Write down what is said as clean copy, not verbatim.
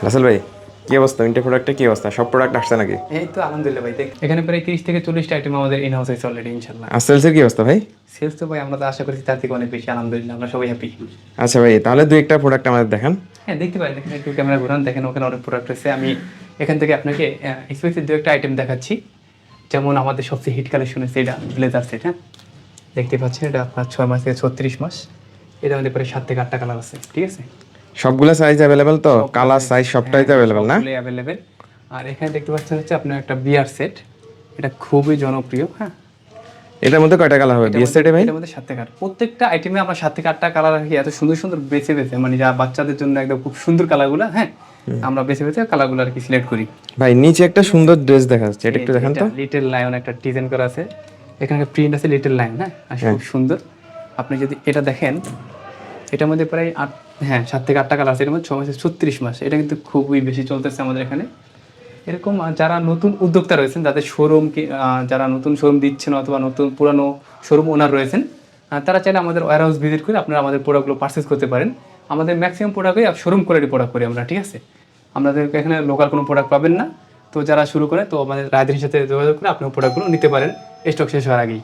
রাসেল ভাই, কি অবস্থা? ইন্টার প্রোডাক্টের কি অবস্থা? সব প্রোডাক্ট আসছে নাকি? এই তো আলহামদুলিল্লাহ ভাই, এখানে প্রায় 30 থেকে 40টা আইটেম আমাদের ইন হাউস আছে অলরেডি ইনশাআল্লাহ। আর সেলসের কি অবস্থা ভাই? সেলস তো ভাই আমরা তো আশা করছি তার থেকে অনেক বেশি, আলহামদুলিল্লাহ আমরা সবাই হ্যাপি। আচ্ছা ভাই, তাহলে দুই একটা প্রোডাক্ট আমাদের দেখান। হ্যাঁ দেখতে পারেন, এখানে একটু ক্যামেরা ঘুরান, দেখেন ওখানে অনেক প্রোডাক্ট আছে। আমি এখান থেকে আপনাকে স্পেসিফিক দু একটা আইটেম দেখাচ্ছি। যেমন আমাদের সবচেয়ে হিট কালেকশন আছে এটা ব্লেজার সেট। হ্যাঁ দেখতে পাচ্ছেন, এটা আপনার 6 মাস থেকে 36 মাস। এটা আমাদের প্রায় 7 থেকে 8টা কালার আছে, ঠিক আছে? সবগুলো সাইজ অ্যাভেলেবেল তো? কালার সাইজ সবটাই তো অ্যাভেলেবেল না? সবগুলোই অ্যাভেলেবেল। আর এখানে দেখতে পাচ্ছেন হচ্ছে আপনার একটা বিয়ার সেট, এটা খুবই জনপ্রিয়। হ্যাঁ এটার মধ্যে কয়টা কালার হবে বিএস সেটে ভাই? এটার মধ্যে 7 থেকে 8, প্রত্যেকটা আইটেমে আমরা 7 থেকে 8টা কালার রাখি, এত সুন্দর সুন্দর বেছে বেছে, মানে যা বাচ্চাদের জন্য একদম খুব সুন্দর কালারগুলো। হ্যাঁ আমরা বেছে বেছে কালারগুলো আর কি সিলেক্ট করি। ভাই নিচে একটা সুন্দর ড্রেস দেখা যাচ্ছে, এটা একটু দেখান তো। লিটল লায়ন একটা ডিজাইন করা আছে, এখানে প্রিন্ট আছে লিটল লায়ন। হ্যাঁ খুব সুন্দর। আপনি যদি এটা দেখেন, এটার মধ্যে প্রায় 7 থেকে 8টা কালার আছে। এটার মধ্যে 6 মাসে 36 মাস, এটা কিন্তু খুবই বেশি চলতেছে আমাদের এখানে। এরকম যারা নতুন উদ্যোক্তা রয়েছেন, যাদের শোরুম যারা নতুন শোরুম দিচ্ছেন অথবা নতুন পুরানো শোরুম ওনার রয়েছেন, তারা চাইলে আমাদের ওয়্যার হাউস ভিজিট করে আপনারা আমাদের প্রোডাক্টগুলো পারচেস করতে পারেন। আমাদের ম্যাক্সিমাম প্রোডাক্টই শোরুম কোয়ালিটি প্রোডাক্ট করি আমরা, ঠিক আছে? আমাদের এখানে লোকাল কোনো প্রোডাক্ট পাবেন না। তো যারা শুরু করে তো আমাদের রায়দের সাথে যোগাযোগ করে আপনি প্রোডাক্টগুলো নিতে পারেন স্টক শেষ হওয়ার আগেই।